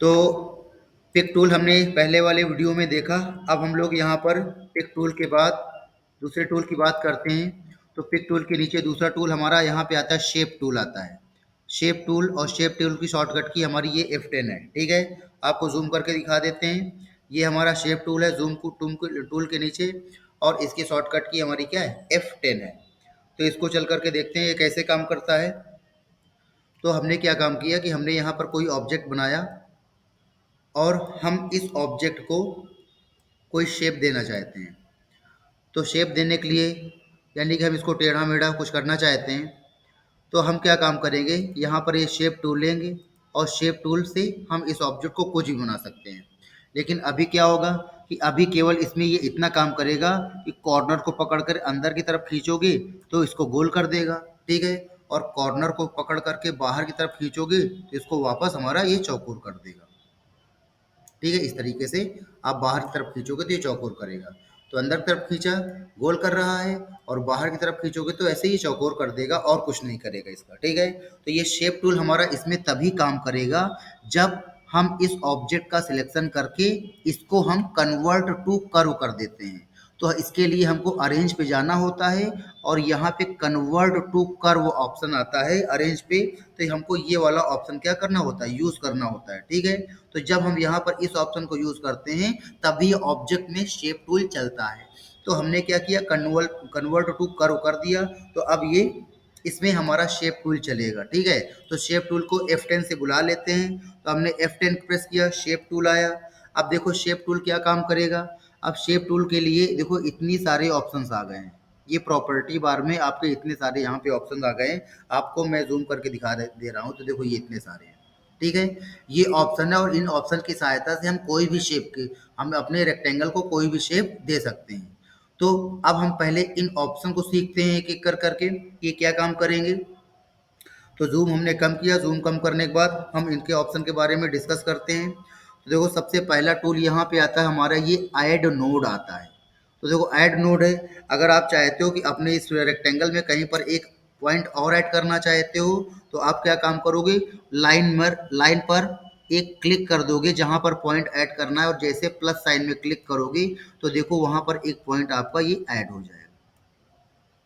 तो pick tool हमने पहले वाले वीडियो में देखा। अब हम लोग यहाँ पर पिक टूल के बाद दूसरे टूल की बात करते हैं। तो पिक टूल के नीचे दूसरा टूल हमारा यहाँ पे आता है, शेप टूल आता है। शेप टूल और शेप टूल की शॉर्टकट की हमारी ये F10 है, ठीक है। आपको जूम करके दिखा देते हैं। ये हमारा शेप टूल है, जूम टूल के नीचे, और इसकी शॉर्टकट की हमारी क्या है, F10 है। तो इसको चल करके देखते हैं ये कैसे काम करता है। तो हमने क्या काम किया कि हमने यहाँ पर कोई ऑब्जेक्ट बनाया और हम इस ऑब्जेक्ट को कोई शेप देना चाहते हैं। तो शेप देने के लिए, यानी कि हम इसको टेढ़ा मेढ़ा कुछ करना चाहते हैं, तो हम क्या काम करेंगे, यहाँ पर ये शेप टूल लेंगे और शेप टूल से हम इस ऑब्जेक्ट को कुछ भी बना सकते हैं। लेकिन अभी क्या होगा कि अभी केवल इसमें ये इतना काम करेगा कि कॉर्नर को पकड़कर अंदर की तरफ खींचोगे तो इसको गोल कर देगा, ठीक है। और कॉर्नर को पकड़ करके बाहर की तरफ खींचोगे तो इसको वापस हमारा ये चौकोर कर देगा, ठीक है। इस तरीके से आप बाहर की तरफ खींचोगे तो ये चौकोर करेगा। तो अंदर की तरफ खींचा, गोल कर रहा है, और बाहर की तरफ खींचोगे तो ऐसे ही चौकोर कर देगा और कुछ नहीं करेगा इसका, ठीक है। तो ये शेप टूल हमारा इसमें तभी काम करेगा जब हम इस ऑब्जेक्ट का सिलेक्शन करके इसको हम कन्वर्ट टू कर्व कर देते हैं। तो इसके लिए हमको अरेंज पे जाना होता है और यहाँ पे कन्वर्ट टू कर्व ऑप्शन आता है अरेंज पे। तो हमको ये वाला ऑप्शन क्या करना होता है, यूज करना होता है, ठीक है। तो जब हम यहाँ पर इस ऑप्शन को यूज करते हैं तभी ऑब्जेक्ट में शेप टूल चलता है। तो हमने क्या किया, कन्वर्ट टू कर्व कर दिया। तो अब ये इसमें हमारा शेप टूल चलेगा, ठीक है। तो शेप टूल को F10 से बुला लेते हैं। तो हमने F10 प्रेस किया, शेप टूल आया। अब देखो शेप टूल क्या काम करेगा। अब शेप टूल के लिए देखो इतनी सारे ऑप्शंस आ गए हैं। ये प्रॉपर्टी बार में आपके इतने सारे यहाँ पे ऑप्शंस आ गए हैं। आपको मैं जूम करके दिखा दे रहा हूँ। तो देखो ये इतने सारे हैं, ठीक है। ये ऑप्शन है और इन ऑप्शन की सहायता से हम कोई भी शेप के, हम अपने रेक्टेंगल को कोई भी शेप दे सकते हैं। तो अब हम पहले इन ऑप्शन को सीखते हैं एक एक कर करके ये क्या काम करेंगे। तो जूम हमने कम किया, जूम कम करने के बाद हम इनके ऑप्शन के बारे में डिस्कस करते हैं। तो देखो सबसे पहला टूल यहाँ पे आता है हमारा, ये ऐड नोड आता है। तो देखो ऐड नोड है, अगर आप चाहते हो कि अपने इस रेक्टेंगल में कहीं पर एक पॉइंट और ऐड करना चाहते हो तो आप क्या काम करोगे, लाइन पर एक क्लिक कर दोगे जहां पर पॉइंट ऐड करना है, और जैसे प्लस साइन में क्लिक करोगे तो देखो वहां पर एक पॉइंट आपका ये ऐड हो जाएगा,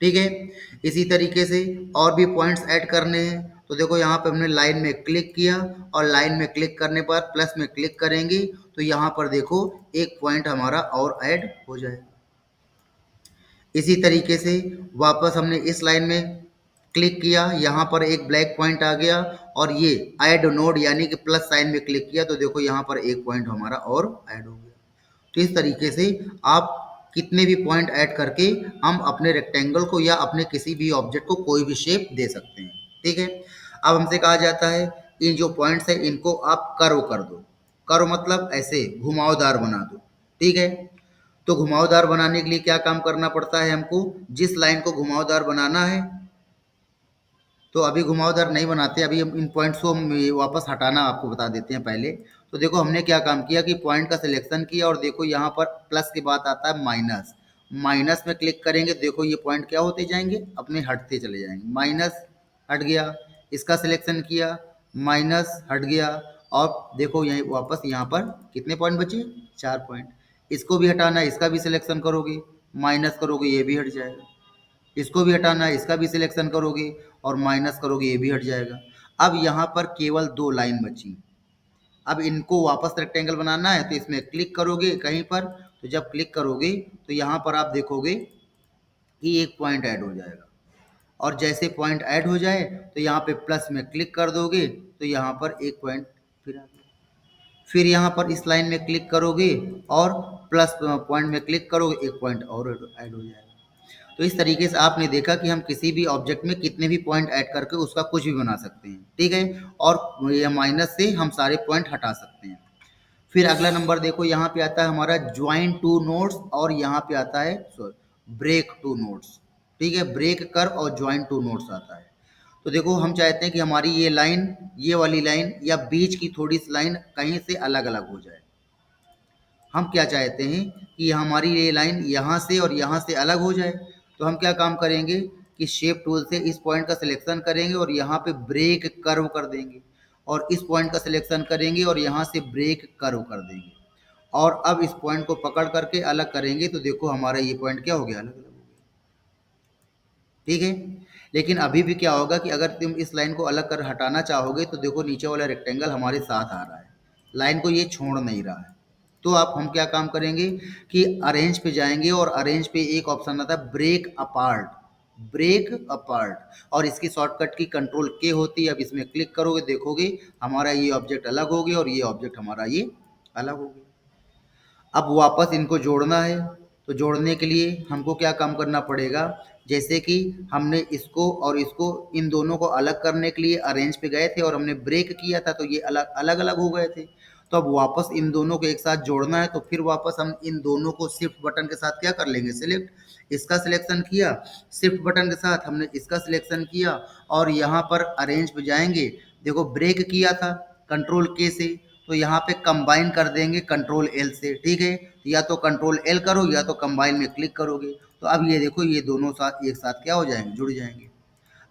ठीक है। इसी तरीके से और भी पॉइंट्स ऐड करने हैं। तो देखो यहाँ पे हमने लाइन में क्लिक किया और लाइन में क्लिक करने पर प्लस में क्लिक करेंगे तो यहाँ पर देखो एक पॉइंट हमारा और ऐड हो जाएगा। इसी तरीके से वापस हमने इस लाइन में क्लिक किया, यहाँ पर एक ब्लैक पॉइंट आ गया, और ये ऐड नोड यानी कि प्लस साइन में क्लिक किया तो देखो यहाँ पर एक पॉइंट हमारा और ऐड हो गया। तो इस तरीके से आप कितने भी पॉइंट ऐड करके हम अपने रेक्टेंगल को या अपने किसी भी ऑब्जेक्ट को कोई भी शेप दे सकते हैं, ठीक है। अब हमसे कहा जाता है इन जो पॉइंट्स है इनको आप कर्व कर दो। कर्व मतलब ऐसे घुमावदार बना दो, ठीक है। तो घुमावदार बनाने के लिए क्या काम करना पड़ता है हमको, जिस लाइन को घुमावदार बनाना है, तो अभी घुमावदार नहीं बनाते, अभी हम इन पॉइंट्स को हम वापस हटाना आपको बता देते हैं पहले। तो देखो हमने क्या काम किया कि पॉइंट का सिलेक्शन किया और देखो यहाँ पर प्लस के बाद आता है माइनस। माइनस में क्लिक करेंगे देखो ये पॉइंट क्या होते जाएंगे, अपने हटते चले जाएंगे। माइनस हट गया, इसका सिलेक्शन किया, माइनस हट गया, और देखो यहीं वापस यहाँ पर कितने पॉइंट बचे, 4 पॉइंट। इसको भी हटाना है, इसका भी सिलेक्शन करोगे, माइनस करोगे ये भी हट जाएगा। इसको भी हटाना है, इसका भी सिलेक्शन करोगे और माइनस करोगे ये भी हट जाएगा। अब यहाँ पर केवल 2 लाइन बची। अब इनको वापस रेक्टेंगल बनाना है तो इसमें क्लिक करोगे कहीं पर, तो जब क्लिक करोगे तो यहाँ पर आप देखोगे कि एक पॉइंट ऐड हो जाएगा, और जैसे पॉइंट ऐड हो जाए तो यहाँ पे प्लस में क्लिक कर दोगे तो यहाँ पर एक पॉइंट फिर आ गया। फिर यहाँ पर इस लाइन में क्लिक करोगे और प्लस पॉइंट में क्लिक करोगे, एक पॉइंट और ऐड हो जाएगा। तो इस तरीके से आपने देखा कि हम किसी भी ऑब्जेक्ट में कितने भी पॉइंट ऐड करके उसका कुछ भी बना सकते हैं, ठीक है। और ये माइनस से हम सारे पॉइंट हटा सकते हैं। फिर अगला नंबर देखो यहाँ पे आता है हमारा ज्वाइन टू नोड्स, और यहाँ पे आता है ब्रेक टू नोड्स, ठीक है। ब्रेक कर और ज्वाइन टू नोड्स आता है। तो देखो हम चाहते हैं कि हमारी ये लाइन, ये वाली लाइन या बीच की थोड़ी सी लाइन कहीं से अलग अलग हो जाए। हम क्या चाहते हैं कि हमारी ये लाइन यहाँ से और यहाँ से अलग हो जाए। तो हम क्या काम करेंगे कि शेप टूल से इस पॉइंट का सिलेक्शन करेंगे और यहाँ पे ब्रेक कर्व कर देंगे। और इस पॉइंट का सिलेक्शन करेंगे और यहाँ से ब्रेक कर्व कर देंगे और अब इस पॉइंट को पकड़ करके अलग करेंगे तो देखो हमारा ये पॉइंट क्या हो गया, अलग अलग हो गया। ठीक है, लेकिन अभी भी क्या होगा कि अगर तुम इस लाइन को अलग कर हटाना चाहोगे तो देखो नीचे वाला रेक्टेंगल हमारे साथ आ रहा है, लाइन को ये छोड़ नहीं रहा है। तो आप हम क्या काम करेंगे कि अरेंज पे जाएंगे और अरेंज पे एक ऑप्शन आता है ब्रेक अपार्ट, ब्रेक अपार्ट, और इसकी शॉर्टकट की कंट्रोल के होती है। अब इसमें क्लिक करोगे देखोगे हमारा ये ऑब्जेक्ट अलग हो गया और ये ऑब्जेक्ट हमारा ये अलग हो गया। अब वापस इनको जोड़ना है तो जोड़ने के लिए हमको क्या काम करना पड़ेगा, जैसे कि हमने इसको और इसको इन दोनों को अलग करने के लिए अरेंज पे गए थे और हमने ब्रेक किया था तो ये अलग अलग अलग हो गए थे। तो अब वापस इन दोनों को एक साथ जोड़ना है तो फिर वापस हम इन दोनों को शिफ्ट बटन के साथ क्या कर लेंगे, सिलेक्ट, इसका सिलेक्शन किया, शिफ्ट बटन के साथ हमने इसका सिलेक्शन किया और यहाँ पर अरेंज पे जाएंगे, देखो ब्रेक किया था कंट्रोल के से, तो यहाँ पे कंबाइन कर देंगे कंट्रोल एल से। ठीक है, या तो कंट्रोल एल करो या तो कंबाइन में क्लिक करोगे तो अब ये देखो ये दोनों साथ एक साथ क्या हो जाएंगे, जुड़ जाएंगे।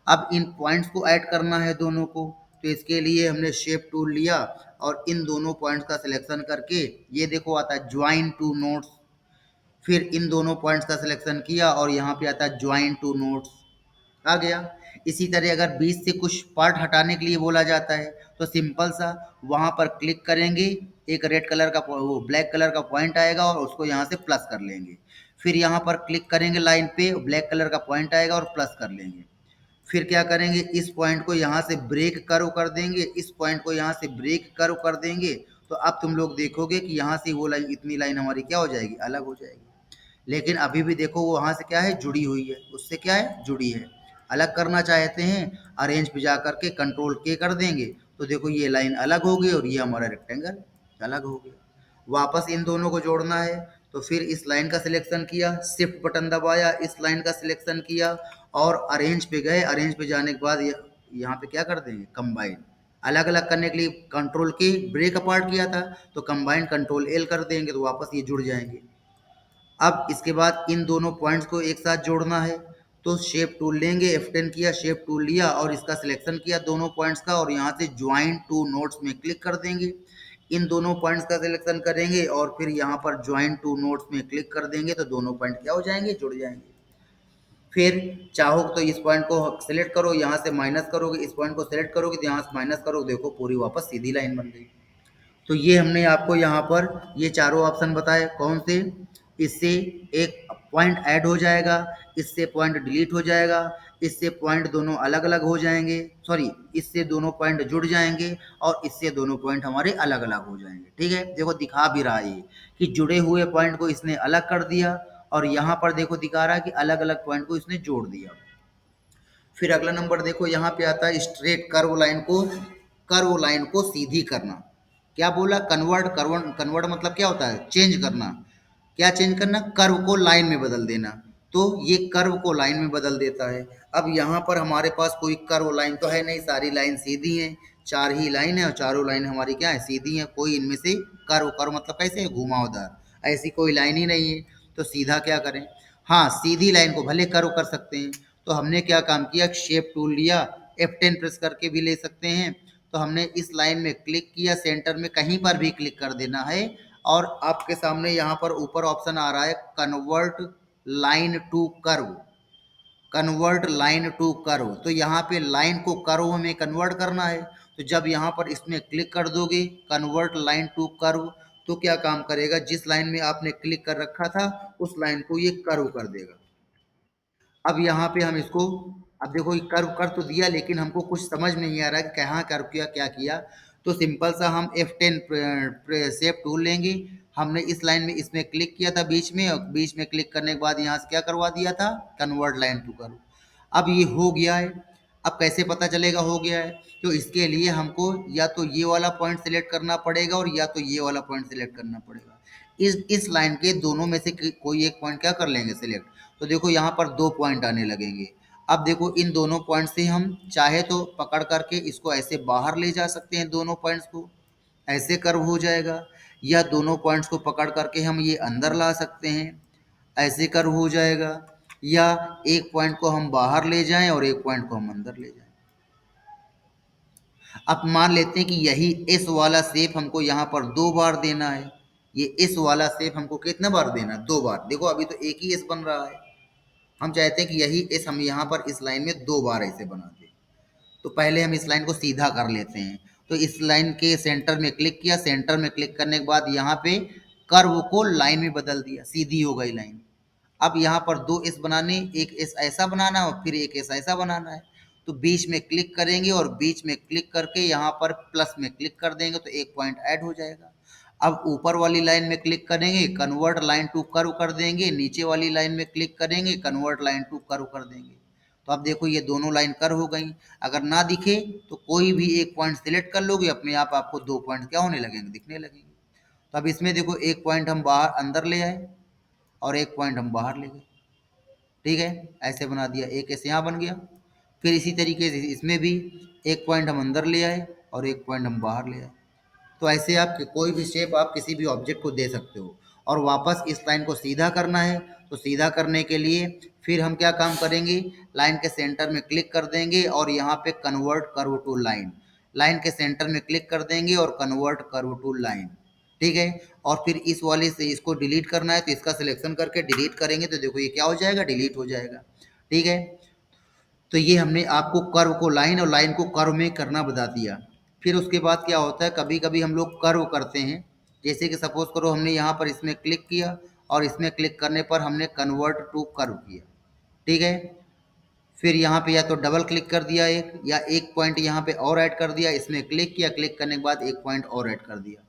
अब इन पॉइंट्स को ऐड करना है दोनों को, तो इसके लिए हमने शेप टूल लिया और इन दोनों पॉइंट्स का सिलेक्शन करके ये देखो आता है ज्वाइन टू नोट्स, फिर इन दोनों पॉइंट्स का सिलेक्शन किया और यहाँ पे आता है ज्वाइन टू नोट्स, आ गया। इसी तरह अगर बीच से कुछ पार्ट हटाने के लिए बोला जाता है तो सिंपल सा वहाँ पर क्लिक करेंगे, एक रेड कलर का वो ब्लैक कलर का पॉइंट आएगा और उसको यहाँ से प्लस कर लेंगे, फिर यहाँ पर क्लिक करेंगे लाइन पे, ब्लैक कलर का पॉइंट आएगा और प्लस कर लेंगे, फिर क्या करेंगे इस पॉइंट को यहाँ से ब्रेक कर्व कर देंगे, इस पॉइंट को यहाँ से ब्रेक कर्व कर देंगे, तो अब तुम लोग देखोगे कि यहाँ से वो लाइन, इतनी लाइन हमारी क्या हो जाएगी, अलग हो जाएगी। लेकिन अभी भी देखो वो वहाँ से क्या है, जुड़ी हुई है, उससे क्या है, जुड़ी है। अलग करना चाहते हैं अरेंज पे जा करके कंट्रोल के कर देंगे तो देखो ये लाइन अलग हो गई और ये हमारा रेक्टेंगल अलग हो गया। वापस इन दोनों को जोड़ना है तो फिर इस लाइन का सिलेक्शन किया, शिफ्ट बटन दबाया, इस लाइन का सिलेक्शन किया और अरेंज पे गए, अरेंज पे जाने के बाद यहाँ पे क्या कर देंगे, कंबाइन, अलग अलग करने के लिए कंट्रोल के ब्रेक अपार्ट किया था तो कंबाइन कंट्रोल एल कर देंगे तो वापस ये जुड़ जाएंगे। अब इसके बाद इन दोनों पॉइंट्स को एक साथ जोड़ना है तो शेप टूल लेंगे, F10 किया, शेप टूल लिया और इसका सिलेक्शन किया दोनों पॉइंट्स का और यहाँ से ज्वाइन टू नोट्स में क्लिक कर देंगे, इन दोनों पॉइंट्स का सिलेक्शन करेंगे और फिर यहाँ पर ज्वाइन टू नोट्स में क्लिक कर देंगे तो दोनों पॉइंट क्या हो जाएंगे, जुड़ जाएंगे। फिर चाहो तो इस पॉइंट को सिलेक्ट करो, यहाँ से माइनस करोगे, इस पॉइंट को सिलेक्ट करोगे तो यहाँ से माइनस करोगे, देखो पूरी वापस सीधी लाइन बन गई। तो ये हमने आपको यहाँ पर ये चारों ऑप्शन बताए कौन से, इससे एक पॉइंट ऐड हो जाएगा, इससे पॉइंट डिलीट हो जाएगा, इससे पॉइंट दोनों अलग अलग हो जाएंगे, सॉरी इससे दोनों पॉइंट जुड़ जाएंगे और इससे दोनों पॉइंट हमारे अलग अलग हो जाएंगे। ठीक है, देखो दिखा भी रहा है कि जुड़े हुए पॉइंट को इसने अलग कर दिया और यहाँ पर देखो दिखा रहा है कि अलग अलग पॉइंट को इसने जोड़ दिया। फिर अगला नंबर देखो यहाँ पे आता है स्ट्रेट कर्व लाइन को सीधी करना। क्या बोला, कन्वर्ट, कन्वर्ट मतलब क्या होता है, चेंज करना, क्या चेंज करना, कर्व को लाइन में बदल देना, तो ये कर्व को लाइन में बदल देता है। अब यहाँ पर हमारे पास कोई कर्व लाइन तो है नहीं, सारी लाइन सीधी है, चार ही लाइन है और चारों लाइन हमारी क्या है, सीधी है, कोई इनमें से कर्व, कर्व मतलब कैसे, घुमावदार, ऐसी कोई लाइन ही नहीं है, तो सीधा क्या करें, हाँ सीधी लाइन को भले कर्व कर सकते हैं, तो हमने क्या काम किया, शेप टूल लिया, F10 प्रेस करके भी ले सकते हैं, तो हमने इस लाइन में क्लिक किया, सेंटर में कहीं पर भी क्लिक कर देना है और आपके सामने यहाँ पर ऊपर ऑप्शन आ रहा है convert line to curve, convert line to curve, तो यहाँ पे लाइन को कर्व में कन्वर्ट करना है, तो जब यहाँ पर इसमें क्लिक कर दोगे कन्वर्ट लाइन टू कर्व तो क्या काम करेगा, जिस लाइन में आपने क्लिक कर रखा था उस लाइन को ये कर्व कर देगा। अब यहाँ पे हम इसको, अब देखो ये कर्व कर तो दिया लेकिन हमको कुछ समझ नहीं आ रहा है कि कहाँ कर्व किया क्या किया, तो सिंपल सा हम F10 शेप टूल लेंगे, हमने इस लाइन में इसमें क्लिक किया था बीच में और बीच में क्लिक करने के बाद यहाँ से क्या करवा दिया था, कन्वर्ट लाइन टू कर्व। अब ये हो गया है, अब कैसे पता चलेगा हो गया है, तो इसके लिए हमको या तो ये वाला पॉइंट सिलेक्ट करना पड़ेगा और या तो ये वाला पॉइंट सिलेक्ट करना पड़ेगा, इस लाइन के दोनों में से कोई एक पॉइंट क्या कर लेंगे सिलेक्ट, तो देखो यहाँ पर दो पॉइंट आने लगेंगे। अब देखो इन दोनों पॉइंट से हम चाहे तो पकड़ करके इसको ऐसे बाहर ले जा सकते हैं, दोनों पॉइंट्स को ऐसे कर्व हो जाएगा, या दोनों पॉइंट्स को पकड़ करके हम ये अंदर ला सकते हैं, ऐसे कर्व हो जाएगा, या एक पॉइंट को हम बाहर ले जाएं और एक पॉइंट को हम अंदर ले जाएं। अब मान लेते हैं कि यही इस वाला शेप हमको यहाँ पर 2 बार देना है। ये इस वाला शेप हमको कितने बार देना है? 2 बार। देखो अभी तो एक ही एस बन रहा है। हम चाहते हैं कि यही एस हम यहाँ पर इस लाइन में 2 बार ऐसे बना दें। तो पहले हम इस लाइन को सीधा कर लेते हैं। तो इस लाइन के सेंटर में क्लिक किया, सेंटर में क्लिक करने के बाद यहाँ पे कर्व को लाइन में बदल दिया, सीधी हो गई लाइन। अब यहाँ पर 2 एस बनाने, एक एस ऐसा बनाना और फिर एक एस ऐसा बनाना है। तो बीच में क्लिक करेंगे और बीच में क्लिक करके यहाँ पर प्लस में क्लिक कर देंगे तो एक पॉइंट ऐड हो जाएगा। अब ऊपर वाली लाइन में क्लिक करेंगे, कन्वर्ट लाइन टू कर्व कर देंगे, नीचे वाली लाइन में क्लिक करेंगे, कन्वर्ट लाइन टू कर्व कर देंगे। तो अब देखो ये दोनों लाइन कर्व हो गई। अगर ना दिखे तो कोई भी एक पॉइंट सिलेक्ट कर लोगे, अपने आप आपको 2 पॉइंट क्या होने लगेंगे? दिखने लगेंगे। तो अब इसमें देखो एक पॉइंट हम बाहर अंदर ले आए और एक पॉइंट हम बाहर ले गए। ठीक है, ऐसे बना दिया, एक ऐसे यहाँ बन गया। फिर इसी तरीके से इसमें भी एक पॉइंट हम अंदर ले आए और एक पॉइंट हम बाहर ले आए। तो ऐसे आप कोई भी शेप आप किसी भी ऑब्जेक्ट को दे सकते हो। और वापस इस लाइन को सीधा करना है, तो सीधा करने के लिए फिर हम क्या काम करेंगे? लाइन के सेंटर में क्लिक कर देंगे और यहाँ पे convert curve to line, line के सेंटर में क्लिक कर देंगे और कन्वर्ट कर्व टू लाइन। ठीक है, और फिर इस वाले से इसको डिलीट करना है तो इसका सिलेक्शन करके डिलीट करेंगे तो देखो ये क्या हो जाएगा? डिलीट हो जाएगा। ठीक है, तो ये हमने आपको कर्व को लाइन और लाइन को कर्व में करना बता दिया। फिर उसके बाद क्या होता है, कभी कभी हम लोग कर्व करते हैं। जैसे कि सपोज करो हमने यहाँ पर इसमें क्लिक किया और इसमें क्लिक करने पर हमने कन्वर्ट टू कर्व किया। ठीक है, फिर यहाँ पे या तो डबल क्लिक कर दिया एक, या एक पॉइंट यहाँ पे और ऐड कर दिया, इसमें क्लिक किया, क्लिक करने के बाद एक पॉइंट और ऐड कर दिया।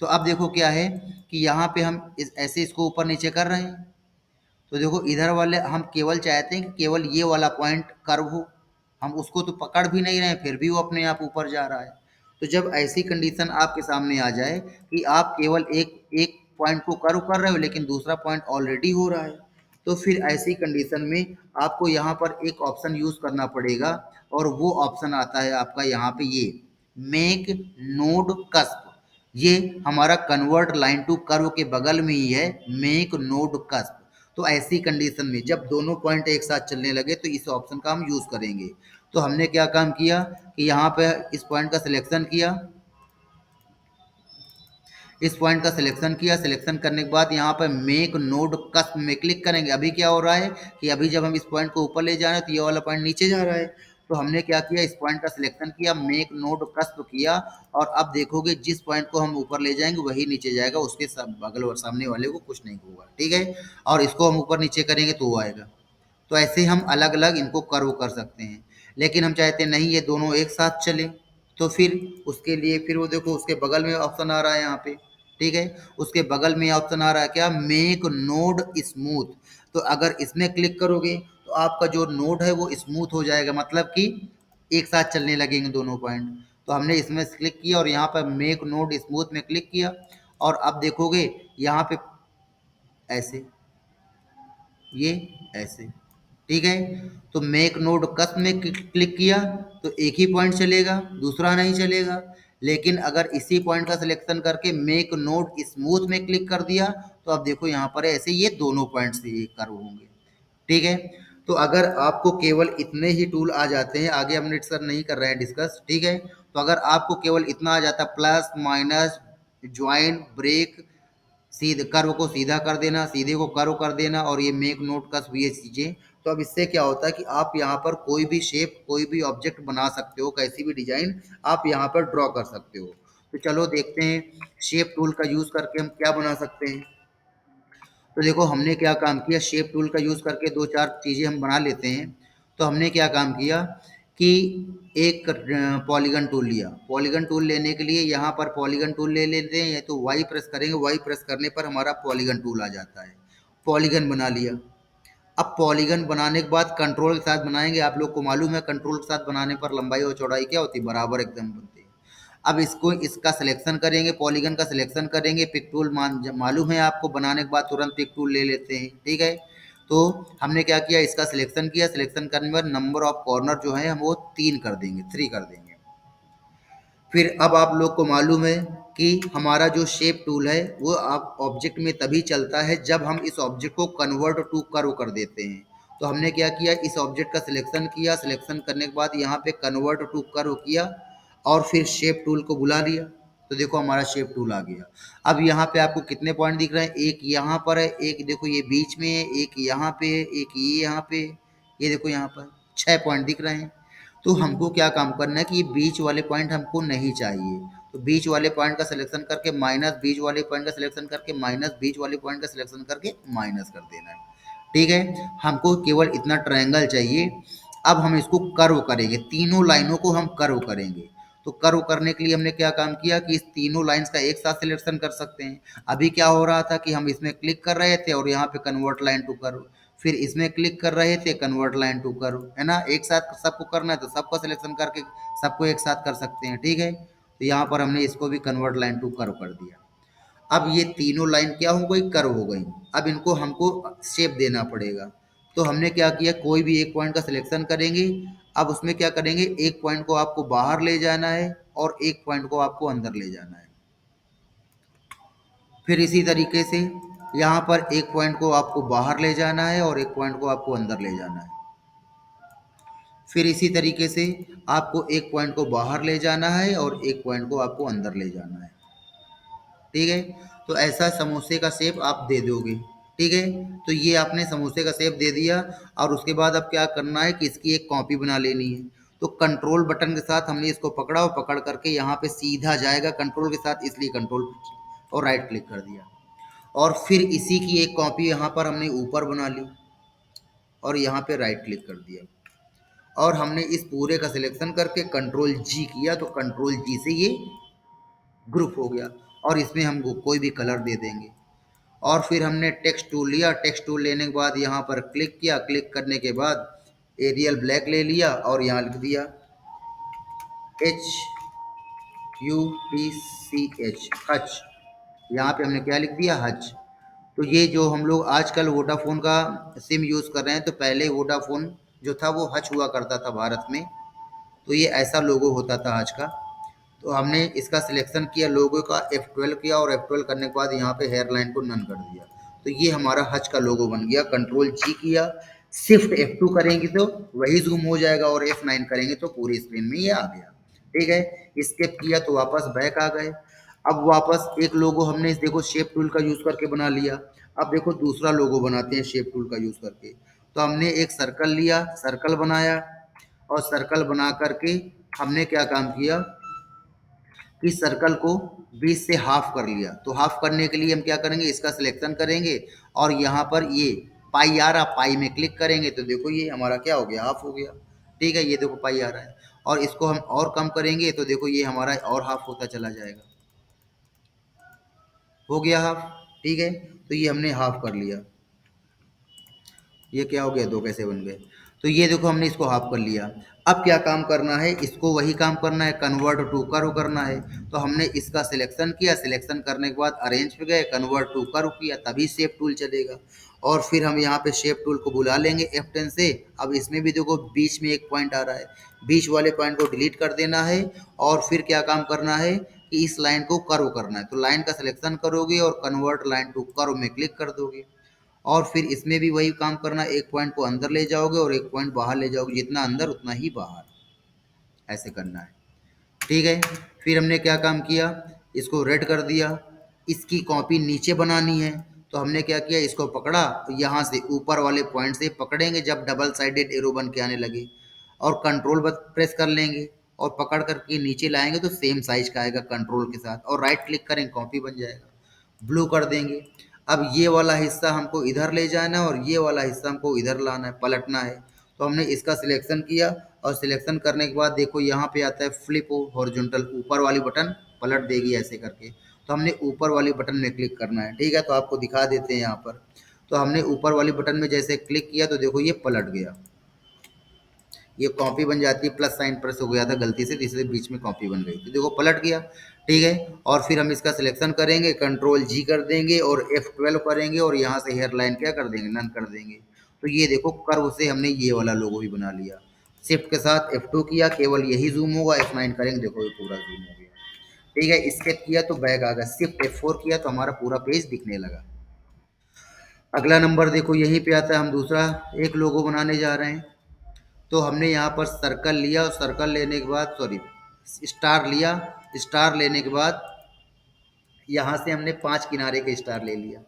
तो अब देखो क्या है कि यहाँ पे हम ऐसे इसको ऊपर नीचे कर रहे हैं। तो देखो इधर वाले हम केवल चाहते हैं कि केवल ये वाला पॉइंट कर्व हो, हम उसको तो पकड़ भी नहीं रहे हैं फिर भी वो अपने आप ऊपर जा रहा है। तो जब ऐसी कंडीशन आपके सामने आ जाए कि आप केवल एक एक पॉइंट को कर्व कर रहे हो लेकिन दूसरा पॉइंट ऑलरेडी हो रहा है, तो फिर ऐसी कंडीशन में आपको यहाँ पर एक ऑप्शन यूज करना पड़ेगा। और वो ऑप्शन आता है आपका यहाँ पे, ये मेक नोड कस्प। ये हमारा कन्वर्ट लाइन टू कर्व के बगल में ही है, मेक नोड कस्प। तो ऐसी कंडीशन में जब दोनों पॉइंट एक साथ चलने लगे तो इस ऑप्शन का हम यूज करेंगे। तो हमने क्या काम किया कि यहाँ पे इस पॉइंट का सिलेक्शन किया, इस पॉइंट का सिलेक्शन किया, सिलेक्शन करने के बाद यहाँ पर मेक नोड कस्प में क्लिक करेंगे। अभी क्या हो रहा है कि अभी जब हम इस पॉइंट को ऊपर ले जा रहे हैं तो ये वाला पॉइंट नीचे जा रहा है। तो हमने क्या किया, इस पॉइंट का सिलेक्शन किया, मेक नोड कस्प किया, और अब देखोगे जिस पॉइंट को हम ऊपर ले जाएंगे वही नीचे जाएगा, उसके बगल और सामने वाले को कुछ नहीं होगा। ठीक है, और इसको हम ऊपर नीचे करेंगे तो वो आएगा। तो ऐसे हम अलग अलग इनको कर्व कर सकते हैं। लेकिन हम चाहते हैं नहीं ये दोनों एक साथ चले, तो फिर उसके लिए फिर वो देखो उसके बगल में ऑप्शन आ रहा है यहाँ पे। ठीक है, उसके बगल में ऑप्शन आ रहा है क्या, मेक नोड स्मूथ। तो अगर इसमें क्लिक करोगे तो आपका जो नोड है वो स्मूथ हो जाएगा, मतलब कि एक साथ चलने लगेंगे दोनों पॉइंट। तो हमने इसमें क्लिक किया और यहाँ पर मेक नोड स्मूथ में क्लिक किया, और अब देखोगे यहाँ पे ऐसे, ये ऐसे। ठीक है, तो मेक नोड कस्प में क्लिक किया तो एक ही पॉइंट चलेगा, दूसरा नहीं चलेगा। लेकिन अगर इसी पॉइंट का सिलेक्शन करके मेक नोड स्मूथ में क्लिक कर दिया तो अब देखो यहाँ पर ऐसे ये दोनों पॉइंट से ये कर्व होंगे। ठीक है, तो अगर आपको केवल इतने ही टूल आ जाते हैं, आगे हम सर नहीं कर रहे हैं डिस्कस। ठीक है, तो अगर आपको केवल इतना आ जाता, प्लस माइनस ज्वाइन ब्रेक, सीधे कर्व को सीधा कर देना, सीधे को कर्व कर देना, और ये मेक नोट कस्प, ये चीजें, तो अब इससे क्या होता है कि आप यहाँ पर कोई भी शेप, कोई भी ऑब्जेक्ट बना सकते हो, कैसी भी डिजाइन आप यहाँ पर ड्रॉ कर सकते हो। तो चलो देखते हैं शेप टूल का यूज करके हम क्या बना सकते हैं। तो देखो हमने क्या काम किया, शेप टूल का यूज करके दो चार चीजें हम बना लेते हैं। तो हमने क्या काम किया कि एक पॉलीगन टूल लिया। पॉलीगन टूल लेने के लिए यहाँ पर पॉलीगन टूल ले लेते हैं, या तो वाई प्रेस करेंगे, वाई प्रेस करने पर हमारा पॉलीगन टूल आ जाता है। पॉलीगन बना लिया। अब पॉलीगन बनाने के बाद कंट्रोल के साथ बनाएंगे, आप लोग को मालूम है कंट्रोल के साथ बनाने पर लंबाई और चौड़ाई क्या होती है, बराबर एकदम बनती है। अब इसको इसका सिलेक्शन करेंगे, पॉलीगन का सिलेक्शन करेंगे, पिक टूल मालूम है आपको, बनाने के बाद तुरंत पिक टूल ले लेते हैं। ठीक है, तो हमने क्या किया, इसका सिलेक्शन किया, सिलेक्शन करने पर नंबर ऑफ कॉर्नर जो है हम वो 3 कर देंगे, 3 कर देंगे। फिर अब आप लोग को मालूम है कि हमारा जो शेप टूल है वो आप ऑब्जेक्ट में तभी चलता है जब हम इस ऑब्जेक्ट को कन्वर्ट टू कर्व कर देते हैं। तो हमने क्या किया, इस ऑब्जेक्ट का सिलेक्शन किया, सिलेक्शन करने के बाद यहाँ पे कन्वर्ट टू कर्व किया, और फिर शेप टूल को बुला लिया तो देखो हमारा शेप टूल आ गया। अब यहाँ पे आपको कितने पॉइंट दिख रहे हैं, एक यहाँ पर है, एक देखो ये बीच में है, एक यहाँ पे है, एक ये यहाँ पे है, ये देखो यहाँ पर 6 पॉइंट दिख रहे हैं। तो हमको क्या काम करना है कि ये बीच वाले पॉइंट हमको नहीं चाहिए, तो बीच वाले पॉइंट का सिलेक्शन करके माइनस बीच वाले पॉइंट का सिलेक्शन करके माइनस बीच वाले पॉइंट का सिलेक्शन करके माइनस कर देना है। ठीक है, हमको केवल इतना ट्रायंगल चाहिए। अब हम इसको कर्व करेंगे, तीनों लाइनों को हम कर्व करेंगे। तो कर्व करने के लिए हमने क्या काम किया कि इस तीनों लाइंस का एक साथ सिलेक्शन कर सकते हैं। अभी क्या हो रहा था कि हम इसमें क्लिक कर रहे थे और यहाँ पे कन्वर्ट लाइन टू कर्व, फिर इसमें क्लिक कर रहे थे कन्वर्ट लाइन टू कर्व, है ना। एक साथ सबको करना है तो सबका सिलेक्शन करके सबको एक साथ कर सकते हैं। ठीक है, तो यहाँ पर हमने इसको भी कन्वर्ट लाइन टू कर्व कर दिया। अब ये तीनों लाइन क्या हो गई, कर्व हो गई। अब इनको हमको शेप देना पड़ेगा। तो हमने क्या किया, कोई भी एक पॉइंट का सिलेक्शन करेंगे। अब उसमें क्या करेंगे, एक पॉइंट को आपको बाहर ले जाना है और एक पॉइंट को आपको अंदर ले जाना है। फिर इसी तरीके से यहाँ पर एक पॉइंट को आपको बाहर ले जाना है और एक पॉइंट को आपको अंदर ले जाना है। फिर इसी तरीके से आपको एक पॉइंट को बाहर ले जाना है और एक पॉइंट को आपको अंदर ले जाना है। ठीक है, तो ऐसा समोसे का शेप आप दे दोगे। ठीक है, तो ये आपने समोसे का शेप दे दिया। और उसके बाद अब क्या करना है कि इसकी एक कॉपी बना लेनी है। तो कंट्रोल बटन के साथ हमने इसको पकड़ा और पकड़ करके यहाँ पे सीधा जाएगा कंट्रोल के साथ, इसलिए कंट्रोल और राइट क्लिक कर दिया। और फिर इसी की एक कॉपी यहाँ पर हमने ऊपर बना ली और यहाँ पे राइट क्लिक कर दिया। और हमने इस पूरे का सिलेक्शन करके कंट्रोल जी किया तो कंट्रोल जी से ये ग्रुप हो गया। और इसमें हम कोई भी कलर दे देंगे। और फिर हमने टेक्स्ट टूल लिया, टेक्स्ट टूल लेने के बाद यहाँ पर क्लिक किया, क्लिक करने के बाद एरियल ब्लैक ले लिया और यहाँ लिख दिया HUTCH, हच। यहाँ पे हमने क्या लिख दिया, हच। तो ये जो हम लोग आजकल वोडाफोन का सिम यूज़ कर रहे हैं, तो पहले वोडाफोन जो था वो हच हुआ करता था भारत में। तो ये ऐसा लोगो होता था हच का। तो हमने इसका सिलेक्शन किया, लोगो का F12 किया और F12 करने के बाद यहाँ पे हेयर लाइन को नन कर दिया। तो ये हमारा हच का लोगो बन गया। कंट्रोल जी किया, शिफ्ट F2 करेंगे तो वही जूम हो जाएगा और F9 करेंगे तो पूरी स्क्रीन में ये आ गया। ठीक है, स्केप किया तो वापस बैक आ गए। अब वापस एक लोगो हमने इस देखो शेप टूल का यूज़ करके बना लिया। अब देखो दूसरा लोगो बनाते हैं शेप टूल का यूज़ करके। तो हमने एक सर्कल लिया, सर्कल बनाया और सर्कल बना करके हमने क्या काम किया कि सर्कल को 20 से हाफ कर लिया। तो हाफ करने के लिए हम क्या करेंगे, इसका सिलेक्शन करेंगे और यहाँ पर ये पाई आ रहा, पाई में क्लिक करेंगे तो देखो ये हमारा क्या हो गया, हाफ हो गया। ठीक है, ये देखो पाई आ रहा है। और इसको हम और कम करेंगे तो देखो ये हमारा और हाफ होता चला जाएगा, हो गया हाफ। ठीक है, तो ये हमने हाफ कर लिया। ये क्या हो गया, दो कैसे बन गए। तो ये देखो हमने इसको हाफ कर लिया। अब क्या काम करना है, इसको वही काम करना है, कन्वर्ट टू कर्व करना है। तो हमने इसका सिलेक्शन किया, सिलेक्शन करने के बाद अरेंज पे गए, कन्वर्ट टू कर्व किया, तभी शेप टूल चलेगा। और फिर हम यहाँ पे शेप टूल को बुला लेंगे F10 से। अब इसमें भी देखो बीच में एक पॉइंट आ रहा है, बीच वाले पॉइंट को डिलीट कर देना है। और फिर क्या काम करना है कि इस लाइन को कर्व करना है। तो लाइन का सिलेक्शन करोगे और कन्वर्ट लाइन टू कर्व में क्लिक कर दोगे। और फिर इसमें भी वही काम करना, एक पॉइंट को अंदर ले जाओगे और एक पॉइंट बाहर ले जाओगे, जितना अंदर उतना ही बाहर, ऐसे करना है। ठीक है, फिर हमने क्या काम किया, इसको रेड कर दिया। इसकी कॉपी नीचे बनानी है तो हमने क्या किया, इसको पकड़ा, यहाँ से ऊपर वाले पॉइंट से पकड़ेंगे जब डबल साइडेड एरो बन के आने लगे, और कंट्रोल बस प्रेस कर लेंगे और पकड़ करके नीचे लाएंगे तो सेम साइज का आएगा कंट्रोल के साथ, और राइट क्लिक करेंगे कॉपी बन जाएगा। ब्लू कर देंगे। अब ये वाला हिस्सा हमको इधर ले जाना है और ये वाला हिस्सा हमको इधर लाना है, पलटना है। तो हमने इसका सिलेक्शन किया और सिलेक्शन करने के बाद देखो यहाँ पे आता है फ्लिप हॉरिजॉन्टल, ऊपर वाली बटन पलट देगी ऐसे करके। तो हमने ऊपर वाली बटन में क्लिक करना है। ठीक है, तो आपको दिखा देते हैं यहाँ पर। तो हमने ऊपर वाली बटन में जैसे क्लिक किया तो देखो ये पलट गया, ये कॉपी बन जाती है, प्लस साइन प्रेस हो गया था गलती से, इसलिए बीच में कॉपी बन गई, तो देखो पलट गया। ठीक है, और फिर हम इसका सिलेक्शन करेंगे, कंट्रोल जी कर देंगे और F12 करेंगे और यहाँ से हेयर लाइन क्या कर देंगे, नन कर देंगे। तो ये देखो कर्व से हमने ये वाला लोगो भी बना लिया। शिफ्ट के साथ F2 किया, केवल यही जूम होगा, F9 करेंगे देखो ये पूरा जूम हो गया। ठीक है, स्केप किया तो बैक आ गया, शिफ्ट F4 किया तो हमारा पूरा पेज दिखने लगा। अगला नंबर देखो यहीं पे आता है, हम दूसरा एक लोगो बनाने जा रहे हैं। तो हमने यहाँ पर सर्कल लिया और सर्कल लेने के बाद स्टार लिया। स्टार लेने के बाद यहाँ से हमने 5 किनारे का स्टार ले लिया,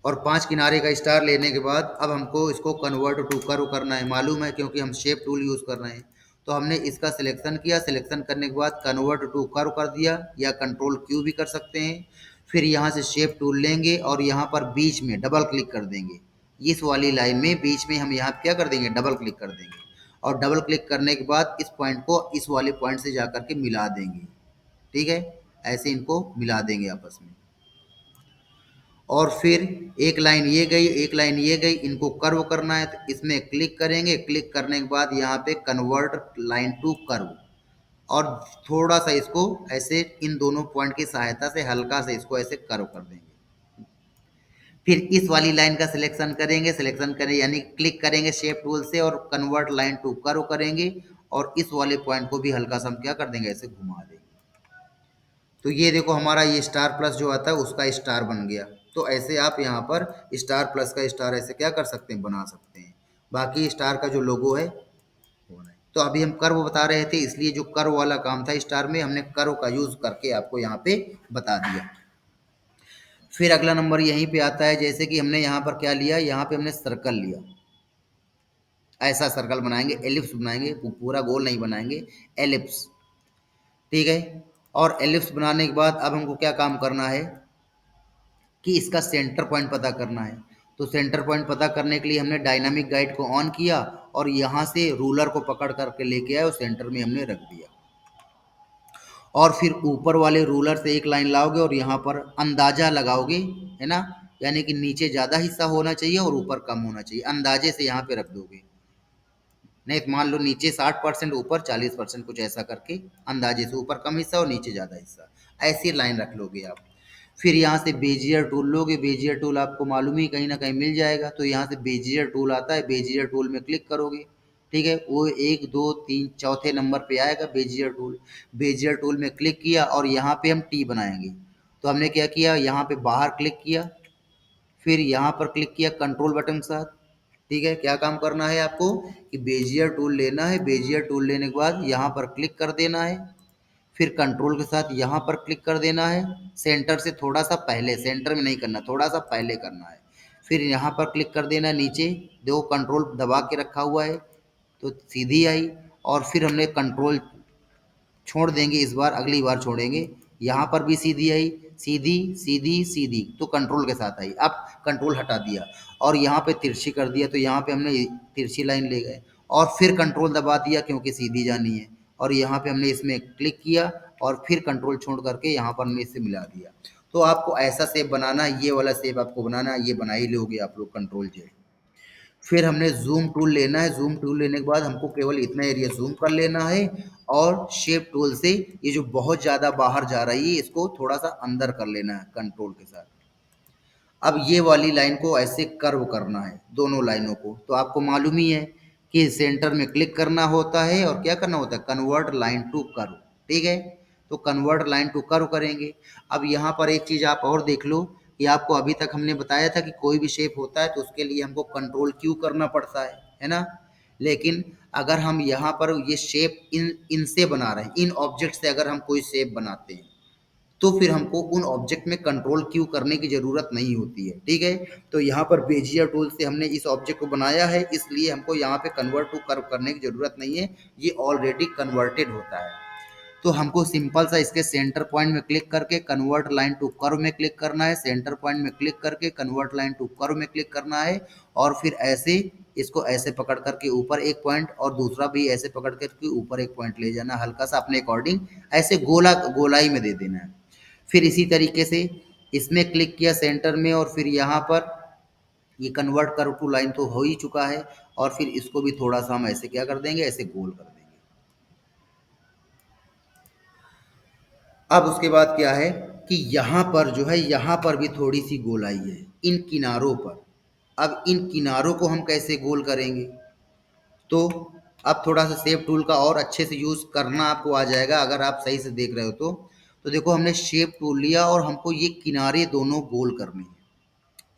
और 5 किनारे का स्टार लेने के बाद अब हमको इसको कन्वर्ट टू कर्व करना है, मालूम है क्योंकि हम शेप टूल यूज़ कर रहे हैं। तो हमने इसका सिलेक्शन किया, सिलेक्शन करने के बाद कन्वर्ट टू कर्व कर दिया, या कंट्रोल क्यू भी कर सकते हैं। फिर यहाँ से शेप टूल लेंगे और यहाँ पर बीच में डबल क्लिक कर देंगे, इस वाली लाइन में बीच में हम यहाँ क्या कर देंगे, डबल क्लिक कर देंगे, और डबल क्लिक करने के बाद इस पॉइंट को इस वाले पॉइंट से जा करके मिला देंगे। ठीक है, ऐसे इनको मिला देंगे आपस में। और फिर एक लाइन ये गई, एक लाइन ये गई, इनको कर्व करना है तो इसमें क्लिक करेंगे। क्लिक करने के बाद यहाँ पे कन्वर्ट लाइन टू कर्व, और थोड़ा सा इसको ऐसे इन दोनों पॉइंट की सहायता से हल्का से इसको ऐसे कर्व कर देंगे। फिर इस वाली लाइन का सिलेक्शन करेंगे, सिलेक्शन करें यानी क्लिक करेंगे शेप टूल से और कन्वर्ट लाइन टू कर्व करेंगे, और इस वाले पॉइंट को भी हल्का सा हम क्या कर देंगे, ऐसे घुमा देंगे। तो ये देखो हमारा ये स्टार प्लस जो आता है उसका स्टार बन गया। तो ऐसे आप यहाँ पर स्टार प्लस का स्टार ऐसे क्या कर सकते हैं, बना सकते हैं। बाकी स्टार का जो लोगो है वो नहीं। तो अभी हम कर्व बता रहे थे, इसलिए जो कर्व वाला काम था स्टार में, हमने कर्व का यूज करके आपको यहाँ पे बता दिया। फिर अगला नंबर यहीं पे आता है, जैसे कि हमने यहाँ पर क्या लिया, यहाँ पे हमने सर्कल लिया। ऐसा सर्कल बनाएंगे, एलिप्स बनाएंगे, पूरा गोल नहीं बनाएंगे, एलिप्स। ठीक है, और एलिप्स बनाने के बाद अब हमको क्या काम करना है कि इसका सेंटर पॉइंट पता करना है। तो सेंटर पॉइंट पता करने के लिए हमने डायनामिक गाइड को ऑन किया और यहाँ से रूलर को पकड़ करके लेके आए और सेंटर में हमने रख दिया। और फिर ऊपर वाले रूलर से एक लाइन लाओगे और यहाँ पर अंदाजा लगाओगे, है ना, यानी कि नीचे ज़्यादा हिस्सा होना चाहिए और ऊपर कम होना चाहिए, अंदाजे से यहाँ पे रख दोगे। नहीं तो मान लो नीचे 60%, ऊपर 40%, कुछ ऐसा करके अंदाजे से, ऊपर कम हिस्सा और नीचे ज़्यादा हिस्सा, ऐसी लाइन रख लोगे आप। फिर यहाँ से बेजियर टूल लोगे, बेजियर टूल आपको मालूम ही कहीं ना कहीं मिल जाएगा। तो यहाँ से बेजियर टूल आता है, बेजियर टूल में क्लिक करोगे। ठीक है, वो 1 2 3 चौथे नंबर पे आएगा बेजियर टूल। बेजियर टूल में क्लिक किया और यहाँ पे हम टी बनाएंगे। तो हमने क्या किया, यहाँ पे बाहर क्लिक किया, फिर यहाँ पर क्लिक किया कंट्रोल बटन के साथ। ठीक है, क्या काम करना है आपको कि बेजियर टूल लेना है, बेजियर टूल लेने के बाद यहाँ पर क्लिक कर देना है, फिर कंट्रोल के साथ यहाँ पर क्लिक कर देना है, सेंटर से थोड़ा सा पहले, सेंटर में नहीं करना, थोड़ा सा पहले करना है। फिर यहाँ पर क्लिक कर देना है नीचे, देखो कंट्रोल दबा के रखा हुआ है तो सीधी आई, और फिर हमने कंट्रोल छोड़ देंगे, इस बार अगली बार छोड़ेंगे। यहाँ पर भी सीधी आई, सीधी सीधी सीधी, तो कंट्रोल के साथ आई। अब कंट्रोल हटा दिया और यहाँ पे तिरछी कर दिया, तो यहाँ पे हमने तिरछी लाइन ले गए और फिर कंट्रोल दबा दिया क्योंकि सीधी जानी है, और यहाँ पे हमने इसमें क्लिक किया और फिर कंट्रोल छोड़ करके यहाँ पर हमने इसे मिला दिया। तो आपको ऐसा शेप बनाना है, ये वाला शेप आपको बनाना है, ये बना ही लोगे आप लोग कंट्रोल जेड। फिर हमने जूम टूल लेना है, जूम टूल लेने के बाद हमको केवल इतना एरिया जूम कर लेना है, और शेप टूल से ये जो बहुत ज़्यादा बाहर जा रही है इसको थोड़ा सा अंदर कर लेना है कंट्रोल के साथ। अब ये वाली लाइन को ऐसे कर्व करना है, दोनों लाइनों को। तो आपको मालूम ही है कि सेंटर में क्लिक करना होता है और क्या करना होता है, कन्वर्ट लाइन टू कर्व। ठीक है, तो कन्वर्ट लाइन टू कर्व करेंगे। अब यहाँ पर एक चीज़ आप और देख लो कि आपको अभी तक हमने बताया था कि कोई भी शेप होता है तो उसके लिए हमको कंट्रोल क्यू करना पड़ता है ना। लेकिन अगर हम यहाँ पर ये शेप इनसे बना रहे हैं, इन ऑब्जेक्ट से अगर हम कोई शेप बनाते हैं तो फिर हमको उन ऑब्जेक्ट में कंट्रोल क्यू करने की ज़रूरत नहीं होती है। ठीक है, तो यहाँ पर बेजियर टूल से हमने इस ऑब्जेक्ट को बनाया है, इसलिए हमको यहाँ पे कन्वर्ट टू कर्व करने की ज़रूरत नहीं है, ये ऑलरेडी कन्वर्टेड होता है। तो हमको सिंपल सा इसके सेंटर पॉइंट में क्लिक करके कन्वर्ट लाइन टू कर्व में क्लिक करना है, सेंटर पॉइंट में क्लिक करके कन्वर्ट लाइन टू कर्व में क्लिक करना है, और फिर ऐसे इसको ऐसे पकड़ करके ऊपर एक पॉइंट और दूसरा भी ऐसे पकड़ करके ऊपर एक पॉइंट ले जाना, हल्का सा अपने अकॉर्डिंग ऐसे गोला गोलाई में दे देना है। फिर इसी तरीके से इसमें क्लिक किया सेंटर में, और फिर यहाँ पर ये कन्वर्ट कर्व टू लाइन तो हो ही चुका है, और फिर इसको भी थोड़ा सा हम ऐसे क्या कर देंगे, ऐसे गोल कर देंगे। अब उसके बाद क्या है कि यहाँ पर जो है, यहाँ पर भी थोड़ी सी गोलाई है इन किनारों पर। अब इन किनारों को हम कैसे गोल करेंगे, तो अब थोड़ा सा शेप टूल का और अच्छे से यूज़ करना आपको आ जाएगा अगर आप सही से देख रहे हो तो देखो हमने शेप टूल लिया और हमको ये किनारे दोनों गोल करने हैं,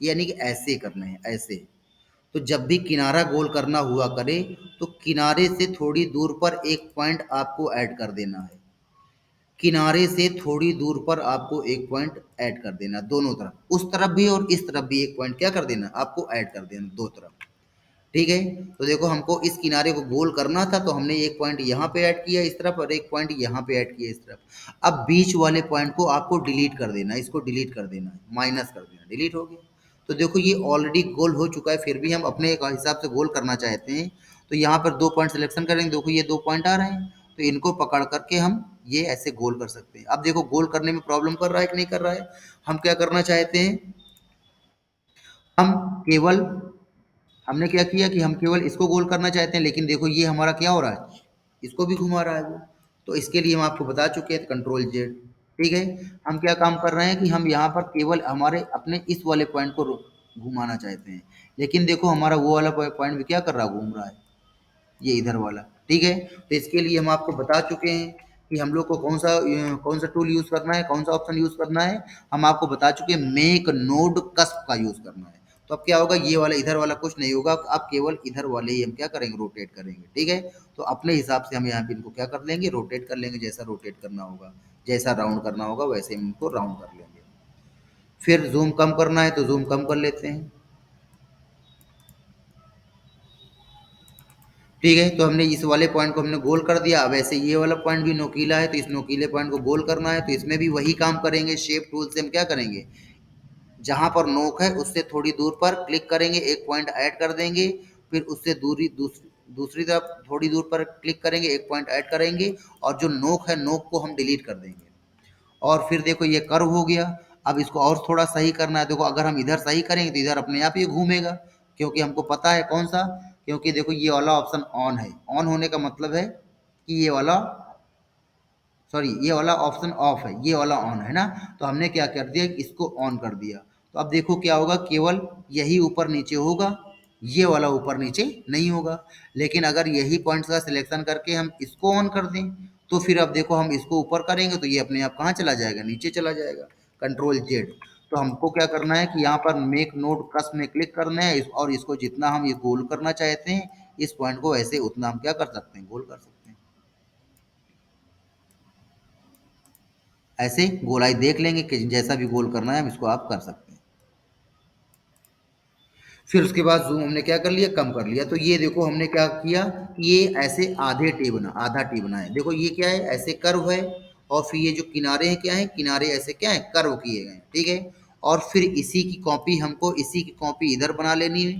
यानी कि ऐसे करने हैं, ऐसे। तो जब भी किनारा गोल करना हुआ करे तो किनारे से थोड़ी दूर पर एक पॉइंट आपको ऐड कर देना है। किनारे से थोड़ी दूर पर आपको एक पॉइंट ऐड कर देना, दोनों तरफ, उस तरफ भी और इस तरफ भी एक पॉइंट क्या कर देना, आपको ऐड कर देना, दो तरफ। ठीक है। तो देखो हमको इस किनारे को गोल करना था तो हमने एक पॉइंट यहाँ पे ऐड किया इस तरफ और एक पॉइंट यहाँ पे ऐड किया इस तरफ। अब बीच वाले पॉइंट को आपको डिलीट कर देना है, इसको डिलीट कर देना है, माइनस कर देना, डिलीट हो गया। तो देखो ये ऑलरेडी गोल हो चुका है, फिर भी हम अपने एक हिसाब से गोल करना चाहते हैं तो यहाँ पर दो पॉइंट सिलेक्शन करेंगे। देखो ये दो पॉइंट आ रहे हैं तो इनको पकड़ करके हम ये ऐसे गोल कर सकते हैं। अब देखो गोल करने में प्रॉब्लम कर रहा है कि नहीं कर रहा है। हम क्या करना चाहते हैं, हम केवल, हमने क्या किया कि हम केवल इसको गोल करना चाहते हैं, लेकिन देखो ये हमारा क्या हो रहा है, इसको भी घुमा रहा है वो। तो इसके लिए हम आपको बता चुके हैं कंट्रोल जेड। ठीक है। हम क्या काम कर रहे हैं कि हम यहाँ पर केवल हमारे अपने इस वाले पॉइंट को घुमाना चाहते हैं, लेकिन देखो हमारा वो वाला पॉइंट भी क्या कर रहा है, घूम रहा है, ये इधर वाला। ठीक है। तो इसके लिए हम आपको बता चुके हैं कि हम लोग को कौन सा टूल यूज करना है, कौन सा ऑप्शन यूज करना है। हम आपको बता चुके हैं मेक नोड कस्प का यूज करना है। तो अब क्या होगा, ये वाला इधर वाला कुछ नहीं होगा, अब केवल इधर वाले ही हम क्या करेंगे, रोटेट करेंगे। ठीक है। तो अपने हिसाब से हम यहाँ पे इनको क्या कर लेंगे, रोटेट कर लेंगे, जैसा रोटेट करना होगा, जैसा राउंड करना होगा वैसे हम इनको राउंड कर लेंगे। फिर जूम कम करना है तो जूम कम कर लेते हैं। ठीक है। तो हमने इस वाले पॉइंट को हमने गोल कर दिया। अब ऐसे ये वाला पॉइंट भी नोकीला है तो इस नोकीले पॉइंट को गोल करना है, तो इसमें भी वही काम करेंगे। शेप टूल से हम क्या करेंगे, जहां पर नोक है उससे थोड़ी दूर पर क्लिक करेंगे, एक पॉइंट ऐड कर देंगे। फिर उससे दूसरी तरफ थोड़ी दूर पर क्लिक करेंगे, एक पॉइंट ऐड करेंगे, और जो नोक है नोक को हम डिलीट कर देंगे। और फिर देखो ये कर्व हो गया। अब इसको और थोड़ा सही करना है। देखो अगर हम इधर सही करेंगे तो इधर अपने आप ही घूमेगा, क्योंकि हमको पता है कौन सा, क्योंकि देखो ये वाला ऑप्शन ऑन है। ऑन होने का मतलब है कि ये वाला, सॉरी ये वाला ऑप्शन ऑफ है, ये वाला ऑन है ना। तो हमने क्या कर दिया, इसको ऑन कर दिया। तो अब देखो क्या होगा, केवल यही ऊपर नीचे होगा, ये वाला ऊपर नीचे नहीं होगा। लेकिन अगर यही पॉइंट्स का सिलेक्शन करके हम इसको ऑन कर दें तो फिर अब देखो हम इसको ऊपर करेंगे तो ये अपने आप कहाँ चला जाएगा, नीचे चला जाएगा, कंट्रोल जेड। तो हमको क्या करना है कि यहाँ पर मेक नोड कस में क्लिक करना है और इसको जितना हम ये गोल करना चाहते हैं इस पॉइंट को, ऐसे उतना हम क्या कर सकते हैं, गोल कर सकते हैं। ऐसे गोलाई देख लेंगे कि जैसा भी गोल करना है हम इसको आप कर सकते हैं। फिर उसके बाद जूम हमने क्या कर लिया, कम कर लिया। तो ये देखो हमने क्या किया, ये ऐसे आधे टी बना, आधा टी बनाए। देखो ये क्या है, ऐसे कर्व है, और फिर ये जो किनारे हैं क्या है, किनारे ऐसे क्या है, कर्व किए गए। ठीक है। और फिर इसी की कॉपी हमको, इसी की कॉपी इधर बना लेनी है,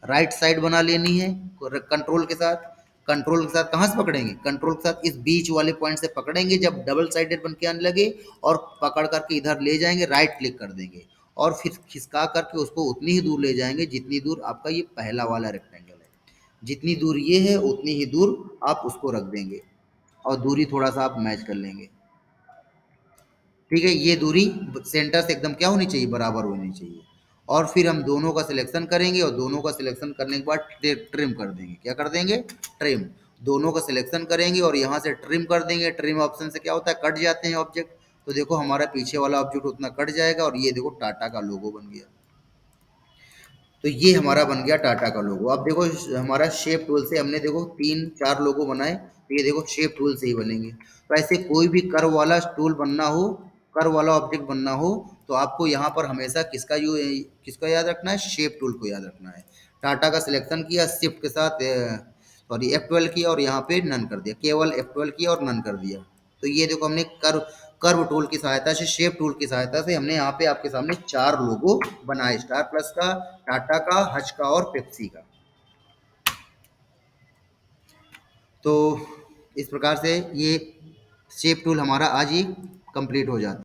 राइट साइड बना लेनी है कंट्रोल के साथ। कंट्रोल के साथ कहाँ से पकड़ेंगे, कंट्रोल के साथ इस बीच वाले पॉइंट से पकड़ेंगे जब डबल साइडेड बन के आने लगे, और पकड़ करके इधर ले जाएंगे, राइट क्लिक कर देंगे, और फिर खिसका करके उसको उतनी ही दूर ले जाएंगे जितनी दूर आपका ये पहला वाला रेक्टेंगल है। जितनी दूर ये है उतनी ही दूर आप उसको रख देंगे, और दूरी थोड़ा सा आप मैच कर लेंगे। ठीक है। ये दूरी सेंटर से एकदम क्या होनी चाहिए, बराबर होनी चाहिए। और फिर हम दोनों का सिलेक्शन करेंगे, और दोनों का सिलेक्शन करने के बाद ट्रिम कर देंगे। क्या कर देंगे, ट्रिम। दोनों का सिलेक्शन करेंगे और यहाँ से ट्रिम कर देंगे। ट्रिम ऑप्शन से क्या होता है, कट जाते हैं ऑब्जेक्ट। तो देखो हमारा पीछे वाला ऑब्जेक्ट उतना कट जाएगा, और ये देखो टाटा का लोगो बन गया। तो ये हमारा बन गया टाटा का लोगो। अब देखो हमारा शेप टूल से हमने देखो 3-4 लोगो बनाए, तो ये देखो शेप टूल से ही बनेंगे। तो ऐसे कोई भी कर्व वाला टूल बनना हो, कर्व वाला ऑब्जेक्ट बनना हो, तो आपको यहाँ पर हमेशा किसका याद रखना है, शेप टूल को याद रखना है। टाटा का सिलेक्शन किया, शिफ्ट के साथ सॉरी F12 किया, और यहाँ पे नन कर दिया, केवल F12 किया और नन कर दिया। तो ये देखो हमने कर्व कर्व टूल की सहायता से, शेप टूल की सहायता से हमने यहाँ पे आपके सामने 4 लोगो बनाए, स्टार प्लस का, टाटा का, हच का और पेप्सी का। तो इस प्रकार से ये शेप टूल हमारा आज ही कंप्लीट हो जाता है।